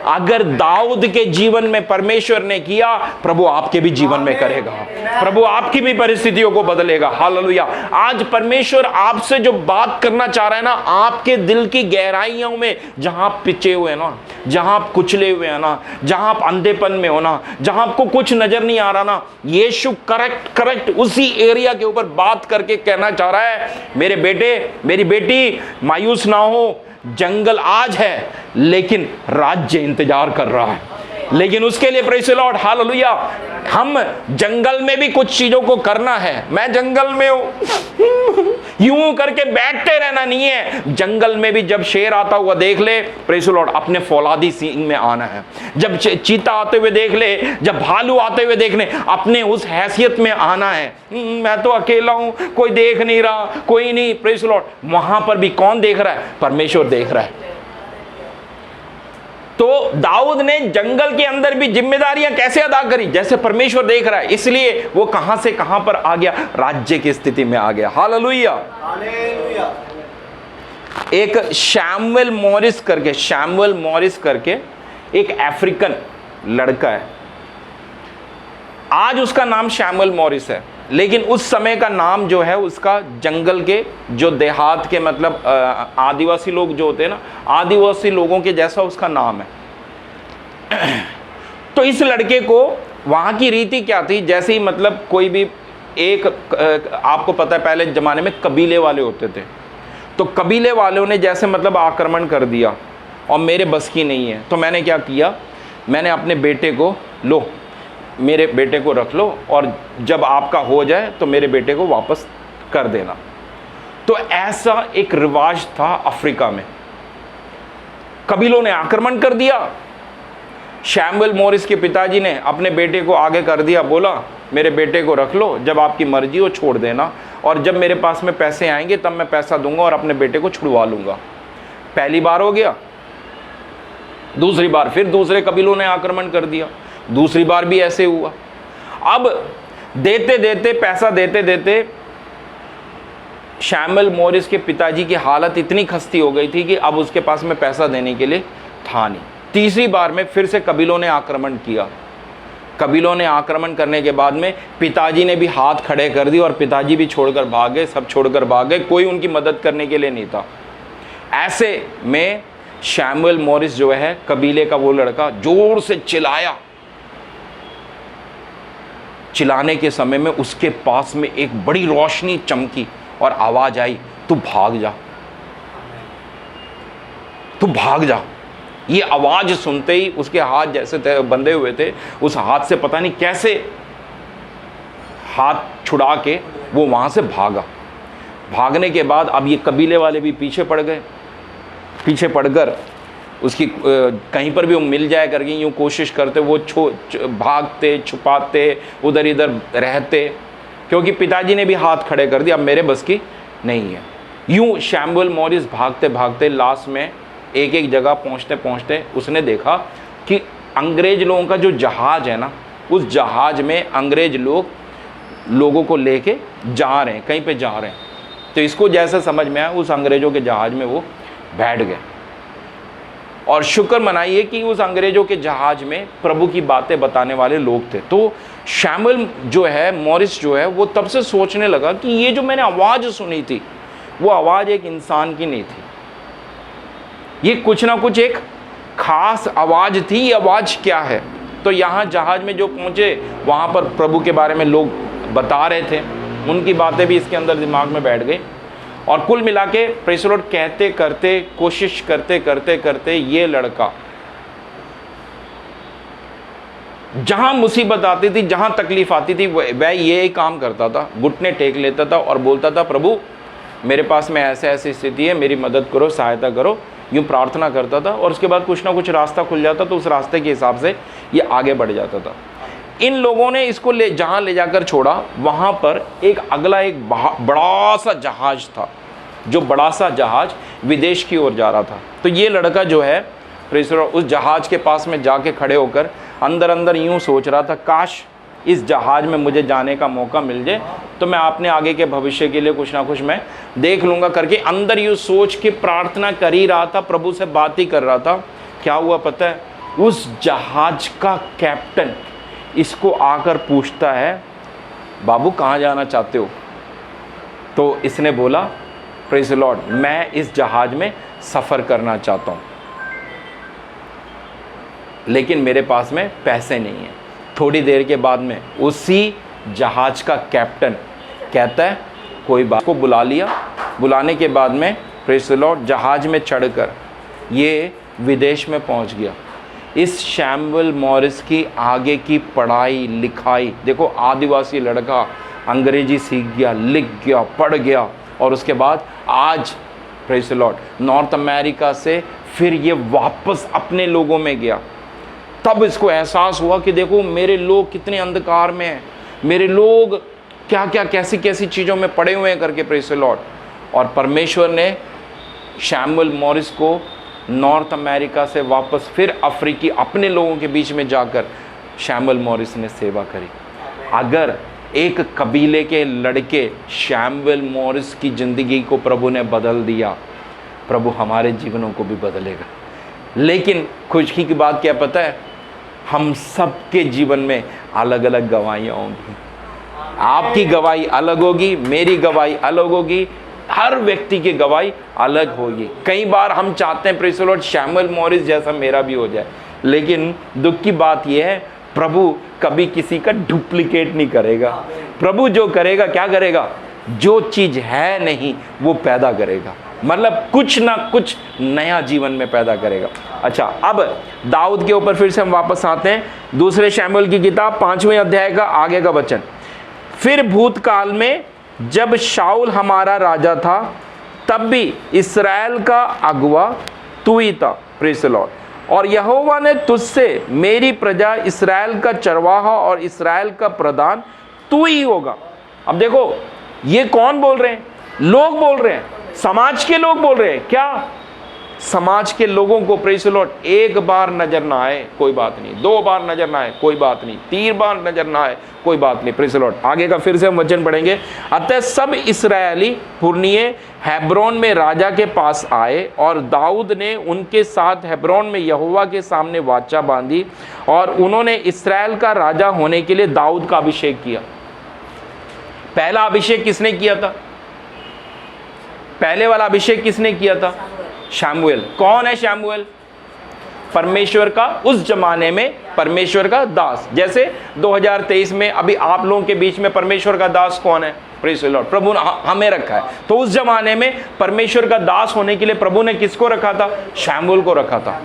अगर दाऊद के जीवन में परमेश्वर ने किया, प्रभु आपके भी जीवन में करेगा, प्रभु आपकी भी परिस्थितियों को बदलेगा। हालेलुया। आज परमेश्वर आपसे जो बात करना चाह रहा है ना, आपके दिल की गहराइयों में, जहां आप पिचे हुए हैं ना, जहां आप कुचले हुए हैं ना, जहां आप अंधेपन में हो ना, जहां आपको कुछ नजर नहीं आ रहा ना, यीशु करेक्ट उसी एरिया के ऊपर बात करके कहना चाह रहा है, मेरे बेटे, मेरी बेटी, मायूस ना हो। जंगल आज है, लेकिन राज्य इंतजार कर रहा है। लेकिन उसके लिए प्रेज़ द लॉर्ड, हालेलुया, हम जंगल में भी कुछ चीजों को करना है। मैं जंगल में हूं, यूं करके बैठते रहना नहीं है। जंगल में भी जब शेर आता हुआ देख ले, प्रेज़ द लॉर्ड, अपने फौलादी सींग में आना है। जब चीता आते हुए देख ले, जब भालू आते हुए देख ले, अपने उस हैसियत में आना है। मैं तो अकेला हूं, कोई देख नहीं रहा, कोई नहीं, प्रेज़ द लॉर्ड। वहां पर भी कौन देख रहा है? परमेश्वर देख रहा है। तो दाऊद ने जंगल के अंदर भी जिम्मेदारियां कैसे अदा करी? जैसे परमेश्वर देख रहा है, इसलिए वो कहां से कहां पर आ गया? राज्य की स्थिति में आ गया। हालेलुया। एक शैमुएल मॉरिस करके एक अफ्रीकन लड़का है। आज उसका नाम शैमुएल मॉरिस है, लेकिन उस समय का नाम जो है उसका, जंगल के जो देहात के, मतलब आदिवासी लोग जो होते हैं ना, आदिवासी लोगों के जैसा उसका नाम है। तो इस लड़के को वहाँ की रीति क्या थी? जैसे ही मतलब कोई भी एक, आपको पता है पहले ज़माने में कबीले वाले होते थे, तो कबीले वालों ने जैसे मतलब आक्रमण कर दिया और मेरे बस की नहीं है, तो मैंने क्या किया, मैंने अपने बेटे को, लो मेरे बेटे को रख लो, और जब आपका हो जाए तो मेरे बेटे को वापस कर देना। तो ऐसा एक रिवाज था अफ्रीका में। कबीलों ने आक्रमण कर दिया, शैमुएल मॉरिस के पिताजी ने अपने बेटे को आगे कर दिया, बोला मेरे बेटे को रख लो, जब आपकी मर्जी हो छोड़ देना, और जब मेरे पास में पैसे आएंगे तब मैं पैसा दूंगा और अपने बेटे को छुड़वा लूंगा। पहली बार हो गया, दूसरी बार फिर दूसरे कबीलों ने आक्रमण कर दिया, दूसरी बार भी ऐसे हुआ। अब देते देते, पैसा देते देते शैमुएल मॉरिस के पिताजी की हालत इतनी खस्ती हो गई थी कि अब उसके पास में पैसा देने के लिए था नहीं। तीसरी बार में फिर से कबीलों ने आक्रमण किया। कबीलों ने आक्रमण करने के बाद में पिताजी ने भी हाथ खड़े कर दिए और पिताजी भी छोड़कर भाग गए, सब छोड़कर भाग गए, कोई उनकी मदद करने के लिए नहीं था। ऐसे में शैमुएल मॉरिस जो है, कबीले का वो लड़का, जोर से चिल्लाया। चिल्लाने के समय में उसके पास में एक बड़ी रोशनी चमकी और आवाज आई, तू भाग जा, तू भाग जा। ये आवाज सुनते ही उसके हाथ जैसे बंधे हुए थे, उस हाथ से पता नहीं कैसे हाथ छुड़ा के वो वहां से भागा। भागने के बाद अब ये कबीले वाले भी पीछे पड़ गए। पीछे पड़कर उसकी कहीं पर भी वो मिल जाए करके यूँ कोशिश करते, वो भागते, छुपाते, उधर इधर रहते, क्योंकि पिताजी ने भी हाथ खड़े कर दिया, अब मेरे बस की नहीं है। यूँ शैमुएल मॉरिस भागते भागते लास्ट में एक एक जगह पहुँचते पहुँचते उसने देखा कि अंग्रेज लोगों का जो जहाज़ है ना, उस जहाज़ में अंग्रेज लोगों को लेके जा रहे हैं, कहीं पे जा रहे हैं। तो इसको जैसे समझ में आया, उस अंग्रेज़ों के जहाज़ में वो बैठ गए। और शुक्र मनाइए कि उस अंग्रेजों के जहाज में प्रभु की बातें बताने वाले लोग थे। तो शैमुएल जो है, मॉरिस जो है, वो तब से सोचने लगा कि ये जो मैंने आवाज़ सुनी थी, वो आवाज़ एक इंसान की नहीं थी, ये कुछ ना कुछ एक खास आवाज़ थी। ये आवाज़ क्या है? तो यहाँ जहाज में जो पहुँचे वहाँ पर प्रभु के बारे में लोग बता रहे थे, उनकी बातें भी इसके अंदर दिमाग में बैठ गई। और कुल मिला के प्रेज़ द लॉर्ड कहते करते, कोशिश करते करते करते ये लड़का जहाँ मुसीबत आती थी, जहाँ तकलीफ आती थी, वह ये काम करता था, घुटने टेक लेता था और बोलता था, प्रभु मेरे पास में ऐसे ऐसी स्थिति है, मेरी मदद करो, सहायता करो, यूँ प्रार्थना करता था। और उसके बाद कुछ ना कुछ रास्ता खुल जाता, तो उस रास्ते के हिसाब से ये आगे बढ़ जाता था। इन लोगों ने इसको जहाँ ले जाकर छोड़ा, वहाँ पर एक अगला एक बड़ा सा जहाज था, जो बड़ा सा जहाज विदेश की ओर जा रहा था। तो ये लड़का जो है उस जहाज के पास में जाके खड़े होकर अंदर अंदर यूँ सोच रहा था, काश इस जहाज में मुझे जाने का मौका मिल जाए तो मैं अपने आगे के भविष्य के लिए कुछ ना कुछ मैं देख लूँगा करके अंदर यूँ सोच के प्रार्थना कर ही रहा था, प्रभु से बात ही कर रहा था। क्या हुआ पता है, उस जहाज का कैप्टन इसको आकर पूछता है, बाबू कहाँ जाना चाहते हो? तो इसने बोला, प्रेज़ द लॉर्ड, मैं इस जहाज में सफ़र करना चाहता हूँ, लेकिन मेरे पास में पैसे नहीं हैं। थोड़ी देर के बाद में उसी जहाज का कैप्टन कहता है, कोई बात, को बुला लिया। बुलाने के बाद में प्रेज़ द लॉर्ड जहाज में चढ़कर ये विदेश में पहुंच गया। इस शैमुएल मॉरिस की आगे की पढ़ाई लिखाई देखो, आदिवासी लड़का अंग्रेजी सीख गया, लिख गया, पढ़ गया, और उसके बाद आज praise the Lord north America से फिर ये वापस अपने लोगों में गया। तब इसको एहसास हुआ कि देखो मेरे लोग कितने अंधकार में हैं, मेरे लोग क्या क्या कैसी कैसी चीज़ों में पड़े हुए हैं करके, प्रेज़ द लॉर्ड। और परमेश्वर ने शैमुएल मॉरिस को नॉर्थ अमेरिका से वापस फिर अफ्रीकी अपने लोगों के बीच में जाकर शैमुएल मॉरिस ने सेवा करी। अगर एक कबीले के लड़के शैमुएल मॉरिस की ज़िंदगी को प्रभु ने बदल दिया, प्रभु हमारे जीवनों को भी बदलेगा। लेकिन खुशी की बात क्या पता है, हम सब के जीवन में अलग अलग गवाहियाँ होंगी। आपकी गवाही अलग होगी, मेरी गवाही अलग होगी, हर व्यक्ति की गवाही अलग होगी। कई बार हम चाहते हैं praise the Lord Samuel Morris जैसा मेरा भी हो जाए, लेकिन दुख की बात यह है, प्रभु कभी किसी का डुप्लीकेट नहीं करेगा। प्रभु जो करेगा, क्या करेगा, जो चीज़ है नहीं वो पैदा करेगा, मतलब कुछ ना कुछ नया जीवन में पैदा करेगा। अच्छा, अब दाऊद के ऊपर फिर से हम वापस आते हैं। दूसरे शैमुएल की किताब 5वें अध्याय का आगे का वचन, फिर भूतकाल में जब शाऊल हमारा राजा था, तब भी इस्राएल का अगुआ तू ही था, प्रेज़ द लॉर्ड, और यहोवा ने तुझसे मेरी प्रजा इस्राएल का चरवाहा और इस्राएल का प्रधान तू ही होगा। अब देखो ये कौन बोल रहे हैं, लोग बोल रहे हैं, समाज के लोग बोल रहे हैं। क्या समाज के लोगों को प्रेज़ द लॉर्ड एक बार नजर ना आए कोई बात नहीं, 2 बार नजर ना आए कोई बात नहीं, 3 बार नजर ना आए कोई बात नहीं, प्रेज़ द लॉर्ड। आगे का फिर से हम वचन पढ़ेंगे। अतः सब इस्राएली पुरनिये हेब्रोन में राजा के पास आए, और दाऊद ने उनके साथ हेब्रोन में यहोवा के सामने वाचा बांधी, और उन्होंने इस्राएल का राजा होने के लिए दाऊद का अभिषेक किया। पहला अभिषेक किसने किया था? पहले वाला अभिषेक किसने किया था? शैमुएल। कौन है शैमुएल? परमेश्वर का उस जमाने में परमेश्वर का दास। जैसे 2023 में अभी आप लोगों के बीच में परमेश्वर का दास कौन है? प्रेज़ द लॉर्ड, प्रभु ने हमें रखा है। तो उस जमाने में परमेश्वर का दास होने के लिए प्रभु ने किसको रखा था? शैमुएल को रखा था।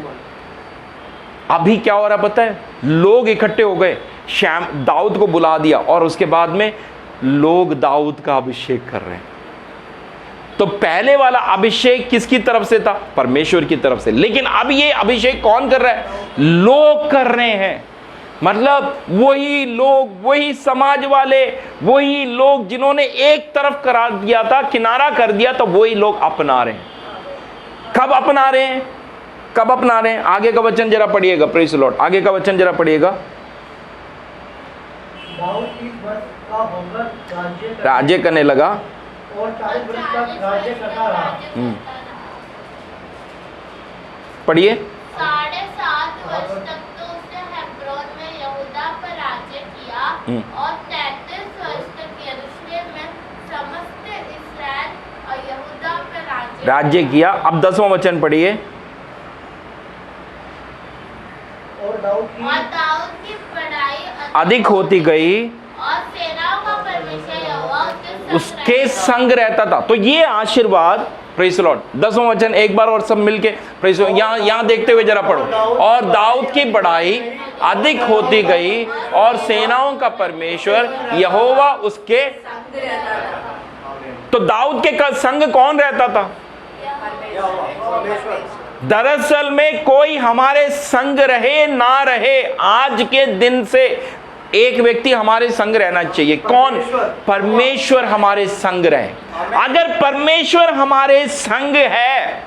अभी क्या हो रहा पता है, लोग इकट्ठे हो गए, दाऊद को बुला दिया, और उसके बाद में लोग दाऊद का अभिषेक कर रहे हैं। तो पहले वाला अभिषेक किसकी तरफ से था? परमेश्वर की तरफ से। लेकिन अब ये अभिषेक कौन कर रहा है? लोग कर रहे हैं। मतलब वही लोग, वही समाज वाले, वही लोग जिन्होंने एक तरफ करा दिया था, किनारा कर दिया, तो वही लोग अपना रहे हैं। कब अपना रहे हैं? कब अपना रहे हैं? आगे का वचन जरा पढ़िएगा, प्रेज़ द लॉर्ड। आगे का वचन जरा पढ़िएगा। दाऊद 30 वर्ष का होकर राज्य करने लगा, और 40 वर्ष तक राज्य करता रहा। पढ़िए। 7.5 वर्ष तक तो उसने हेब्रोन में यहूदा पर राज्य किया, और 33 वर्ष तक यरूशलेम में समस्त इस्राएल और यहूदा पर राज्य किया। अब 10वां वचन पढ़िए। और दाऊद की अधिक होती गई और सेनाओं का परमेश्वर यहोवा उसके संग रहता था। तो ये आशीर्वाद, प्रेज़ द लॉर्ड, 10वां वचन एक बार और सब मिलके प्रेज़, यहाँ देखते हुए जरा पढ़ो। और दाऊद की बढ़ाई अधिक होती गई और सेनाओं का परमेश्वर यहोवा उसके। तो दाऊद के संग कौन रहता था? दरअसल में कोई हमारे संग रहे ना रहे, आज के दिन से एक व्यक्ति हमारे संग रहना चाहिए। कौन? परमेश्वर हमारे संग रहे। अगर परमेश्वर हमारे संग है,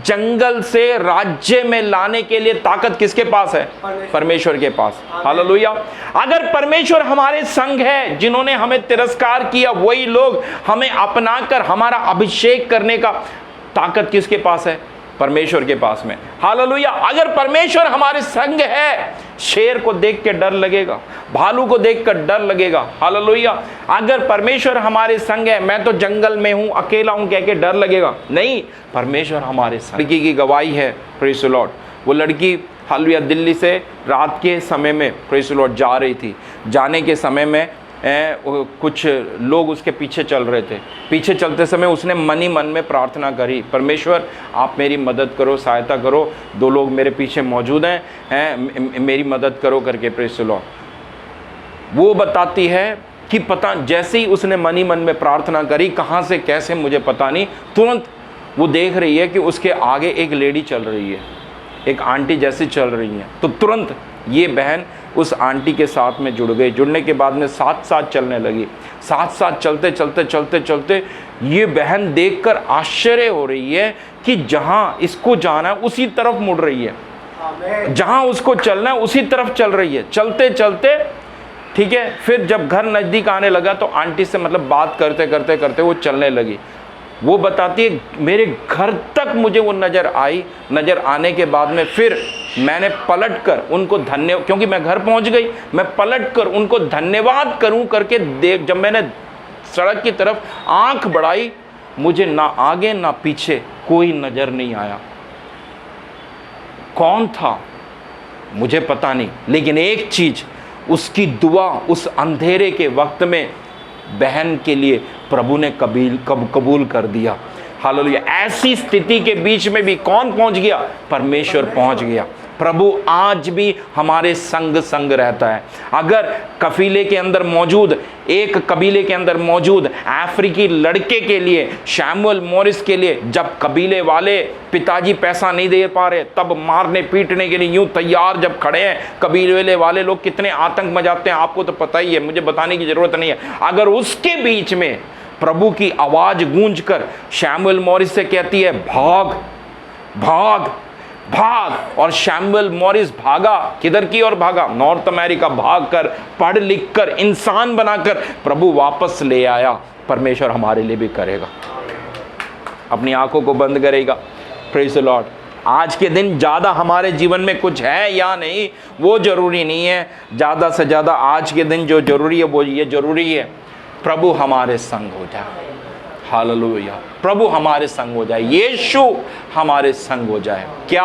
जंगल से राज्य में लाने के लिए ताकत किसके पास है? परमेश्वर के पास। हालेलुया। अगर परमेश्वर हमारे संग है, जिन्होंने हमें तिरस्कार किया वही लोग हमें अपनाकर हमारा अभिषेक करने का ताकत किसके पास है? परमेश्वर के पास में। हालेलुया। अगर परमेश्वर हमारे संग है, शेर को देख के डर लगेगा, भालू को देख कर डर लगेगा। हालेलुया। अगर परमेश्वर हमारे संग है, मैं तो जंगल में हूं, अकेला हूं कह के डर लगेगा? नहीं, परमेश्वर हमारे संग। लड़की की गवाही है, प्रेज़ द लॉर्ड। वो लड़की हालेलुया दिल्ली से रात के समय में प्रेज़ द लॉर्ड जा रही थी। जाने के समय में कुछ लोग उसके पीछे चल रहे थे। पीछे चलते समय उसने मन ही मन में प्रार्थना करी, परमेश्वर आप मेरी मदद करो, सहायता करो, 2 लोग मेरे पीछे मौजूद हैं, मेरी मदद करो करके। Praise the Lord. वो बताती है कि पता, जैसे ही उसने मन ही मन में प्रार्थना करी, कहाँ से कैसे मुझे पता नहीं, तुरंत वो देख रही है कि उसके आगे एक लेडी चल रही है, एक आंटी जैसी चल रही है। तो तुरंत ये बहन उस आंटी के साथ में जुड़ गई। जुड़ने के बाद में साथ साथ चलने लगी। साथ साथ चलते चलते चलते चलते ये बहन देखकर आश्चर्य हो रही है कि जहाँ इसको जाना है उसी तरफ मुड़ रही है, जहाँ उसको चलना है उसी तरफ चल रही है। चलते चलते ठीक है, फिर जब घर नज़दीक आने लगा तो आंटी से मतलब बात करते करते करते वो चलने लगी। वो बताती है मेरे घर तक मुझे वो नज़र आई। नज़र आने के बाद में फिर मैंने पलट कर उनको धन्यवाद, क्योंकि मैं घर पहुंच गई, मैं पलट कर उनको धन्यवाद करूं करके देख, जब मैंने सड़क की तरफ आंख बढ़ाई, मुझे ना आगे ना पीछे कोई नज़र नहीं आया। कौन था मुझे पता नहीं, लेकिन एक चीज़, उसकी दुआ उस अंधेरे के वक्त में बहन के लिए प्रभु ने कबूल कर दिया। हालेलुया। ऐसी स्थिति के बीच में भी कौन पहुंच गया? परमेश्वर पहुंच गया। प्रभु आज भी हमारे संग रहता है। अगर कफीले के अंदर मौजूद, एक कबीले के अंदर मौजूद अफ्रीकी लड़के के लिए, शैमुअल मॉरिस के लिए, जब कबीले वाले पिताजी पैसा नहीं दे पा रहे, तब मारने पीटने के लिए यूं तैयार जब खड़े हैं, कबीले वाले लोग कितने आतंक मचाते हैं आपको तो पता ही है, मुझे बताने की जरूरत नहीं है। अगर उसके बीच में प्रभु की आवाज गूंज कर शैमुअल मॉरिस से कहती है भाग भाग भाग, और शैमुअल मॉरिस भागा, किधर की ओर भागा? North America. भाग कर, पढ़ लिख कर, इंसान बनाकर प्रभु वापस ले आया। परमेश्वर हमारे लिए भी करेगा। अपनी आंखों को बंद करेगा। Praise the Lord. आज के दिन ज़्यादा हमारे जीवन में कुछ है या नहीं वो जरूरी नहीं है। ज़्यादा से ज़्यादा आज के दिन जो जरूरी है वो ये जरूरी है, प्रभु हमारे संग हो जाए। हालेलुया। प्रभु हमारे संग हो जाए, यीशु हमारे संग हो जाए। क्या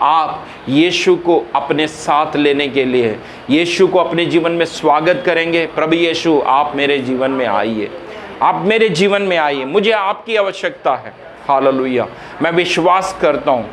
आप यीशु को अपने साथ लेने के लिए यीशु को अपने जीवन में स्वागत करेंगे? प्रभु यीशु आप मेरे जीवन में आइए, आप मेरे जीवन में आइए, मुझे आपकी आवश्यकता है। हालेलुया। मैं विश्वास करता हूँ,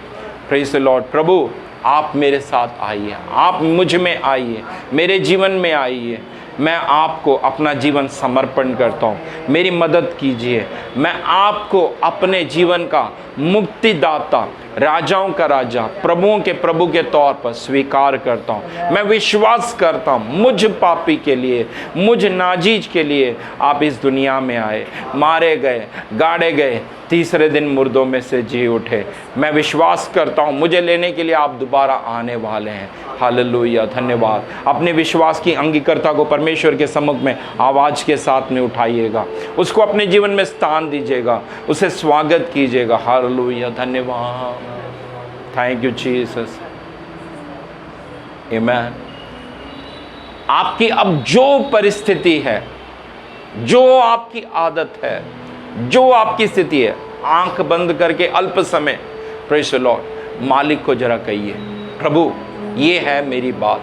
प्रेज़ द लॉर्ड, प्रभु आप मेरे साथ आइए, आप मुझ में आइए, मेरे जीवन में आइए। मैं आपको अपना जीवन समर्पण करता हूँ, मेरी मदद कीजिए। मैं आपको अपने जीवन का मुक्तिदाता, राजाओं का राजा, प्रभुओं के प्रभु के तौर पर स्वीकार करता हूँ। मैं विश्वास करता हूँ मुझ पापी के लिए, मुझ नाजीज के लिए आप इस दुनिया में आए, मारे गए, गाड़े गए, तीसरे दिन मुर्दों में से जी उठे। मैं विश्वास करता हूँ मुझे लेने के लिए आप दोबारा आने वाले हैं। हालेलुया। धन्यवाद। अपने विश्वास की अंगीकारता को परमेश्वर के सम्मुख में आवाज़ के साथ में उठाइएगा, उसको अपने जीवन में स्थान दीजिएगा, उसे स्वागत कीजिएगा। हालेलुया। धन्यवाद। Thank you Jesus. आमीन। आपकी अब जो परिस्थिति है, जो आपकी आदत है, जो आपकी स्थिति है, आंख बंद करके अल्प समय प्रेज़ द लॉर्ड मालिक को जरा कहिए, प्रभु ये है मेरी बात,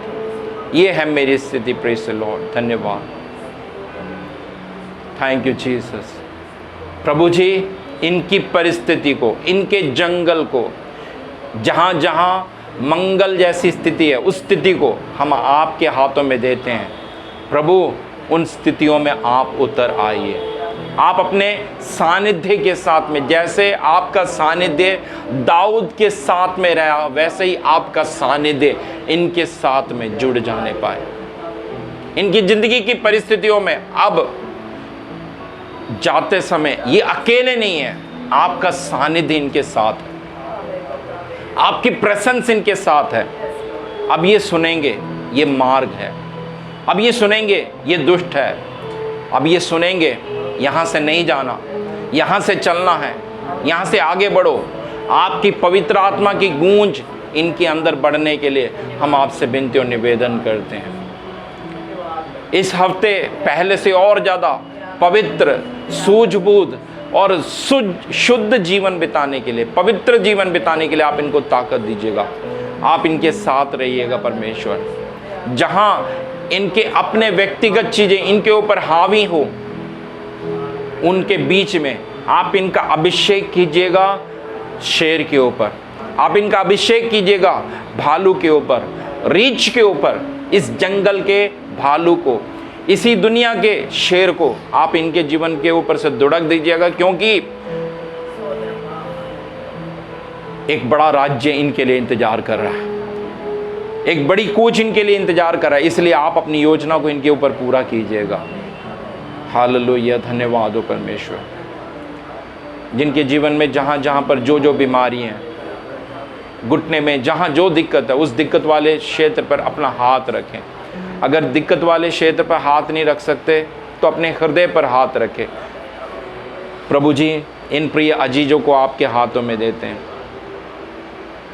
ये है मेरी स्थिति। प्रेज़ द लॉर्ड, धन्यवाद, थैंक यू जीसस। प्रभु जी, इनकी परिस्थिति को, इनके जंगल को, जहाँ जहाँ मंगल जैसी स्थिति है, उस स्थिति को हम आपके हाथों में देते हैं। प्रभु, उन स्थितियों में आप उतर आइए। आप अपने सानिध्य के साथ में, जैसे आपका सानिध्य दाऊद के साथ में रहा, वैसे ही आपका सानिध्य इनके साथ में जुड़ जाने पाए। इनकी जिंदगी की परिस्थितियों में अब जाते समय ये अकेले नहीं है, आपका सानिध्य इनके साथ है, आपकी प्रेजेंस इनके साथ है। अब ये सुनेंगे ये मार्ग है, अब ये सुनेंगे ये दुष्ट है, अब ये सुनेंगे यहाँ से नहीं जाना, यहाँ से चलना है, यहाँ से आगे बढ़ो। आपकी पवित्र आत्मा की गूंज इनके अंदर बढ़ने के लिए हम आपसे विनती और निवेदन करते हैं। इस हफ्ते पहले से और ज़्यादा पवित्र, सूझबूझ और शुद्ध जीवन बिताने के लिए, पवित्र जीवन बिताने के लिए आप इनको ताकत दीजिएगा। आप इनके साथ रहिएगा परमेश्वर। जहाँ इनके अपने व्यक्तिगत चीज़ें इनके ऊपर हावी हो, उनके बीच में आप इनका अभिषेक कीजिएगा शेर के ऊपर, आप इनका अभिषेक कीजिएगा भालू के ऊपर, रीछ के ऊपर, इस जंगल के भालू को, इसी दुनिया के शेर को आप इनके जीवन के ऊपर से दुड़क दीजिएगा, क्योंकि एक बड़ा राज्य इनके लिए इंतजार कर रहा है, एक बड़ी कूच इनके लिए इंतजार कर रहा है। इसलिए आप अपनी योजना को इनके ऊपर पूरा कीजिएगा। हालेलुया, धन्यवाद हो परमेश्वर। जिनके जीवन में जहाँ जहाँ पर जो जो बीमारी हैं, घुटने में जहाँ जो दिक्कत है, उस दिक्कत वाले क्षेत्र पर अपना हाथ रखें। अगर दिक्कत वाले क्षेत्र पर हाथ नहीं रख सकते तो अपने हृदय पर हाथ रखें। प्रभु जी, इन प्रिय अजीजों को आपके हाथों में देते हैं।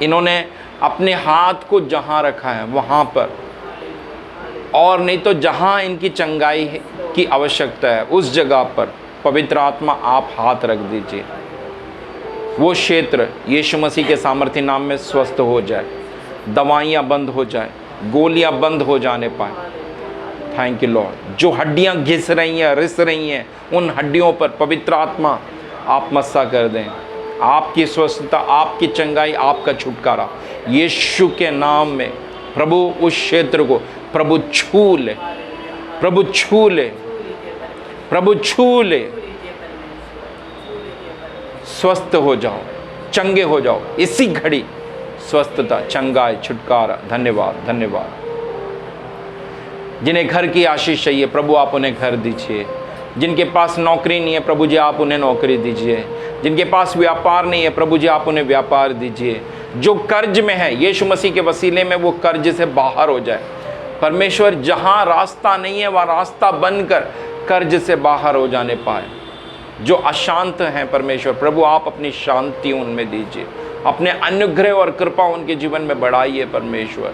इन्होंने अपने हाथ को जहाँ रखा है वहाँ पर, और नहीं तो जहाँ इनकी चंगाई की आवश्यकता है उस जगह पर पवित्र आत्मा आप हाथ रख दीजिए। वो क्षेत्र यीशु मसीह के सामर्थ्य नाम में स्वस्थ हो जाए, दवाइयाँ बंद हो जाए, गोलियाँ बंद हो जाने पाए। Thank you Lord. जो हड्डियाँ घिस रही हैं, रिस रही हैं, उन हड्डियों पर पवित्र आत्मा आप मस्सा कर दें। आपकी स्वस्थता, आपकी चंगाई, आपका छुटकारा यीशु के नाम में प्रभु उस क्षेत्र को प्रभु छू ले, प्रभु छू ले, प्रभु छू ले। स्वस्थ हो जाओ, चंगे हो जाओ इसी घड़ी। स्वस्थता, चंगाई, छुटकारा। धन्यवाद, धन्यवाद। जिन्हें घर की आशीष चाहिए प्रभु आप उन्हें घर दीजिए। जिनके पास नौकरी नहीं है प्रभु जी आप उन्हें नौकरी दीजिए। जिनके पास व्यापार नहीं है प्रभु जी आप उन्हें व्यापार दीजिए। जो कर्ज में है यीशु मसीह के वसीले में वो कर्ज से बाहर हो जाए। परमेश्वर, जहाँ रास्ता नहीं है वहाँ रास्ता बनकर कर्ज से बाहर हो जाने पाए। जो अशांत हैं परमेश्वर प्रभु आप अपनी शांति उनमें दीजिए, अपने अनुग्रह और कृपा उनके जीवन में बढ़ाइए परमेश्वर।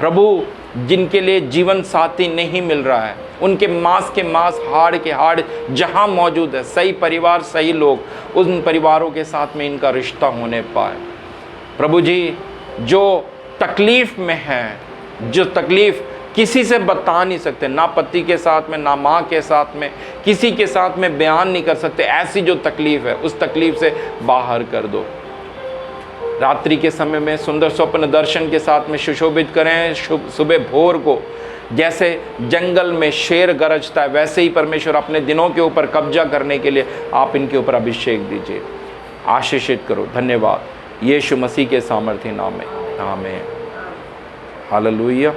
प्रभु, जिनके लिए जीवन साथी नहीं मिल रहा है, उनके मांस के मांस, हाड़ के हाड़ जहाँ मौजूद है, सही परिवार, सही लोग, उन परिवारों के साथ में इनका रिश्ता होने पाए। प्रभु जी, जो तकलीफ़ में है, जो तकलीफ़ किसी से बता नहीं सकते, ना पति के साथ में, ना माँ के साथ में, किसी के साथ में बयान नहीं कर सकते, ऐसी जो तकलीफ़ है उस तकलीफ़ से बाहर कर दो। रात्रि के समय में सुंदर स्वप्न दर्शन के साथ में सुशोभित करें। सुबह भोर को जैसे जंगल में शेर गरजता है वैसे ही परमेश्वर अपने दिनों के ऊपर कब्जा करने के लिए आप इनके ऊपर अभिषेक दीजिए, आशीषित करो। धन्यवाद यीशु मसीह के सामर्थ्य नाम में, आमीन। हालेलुया।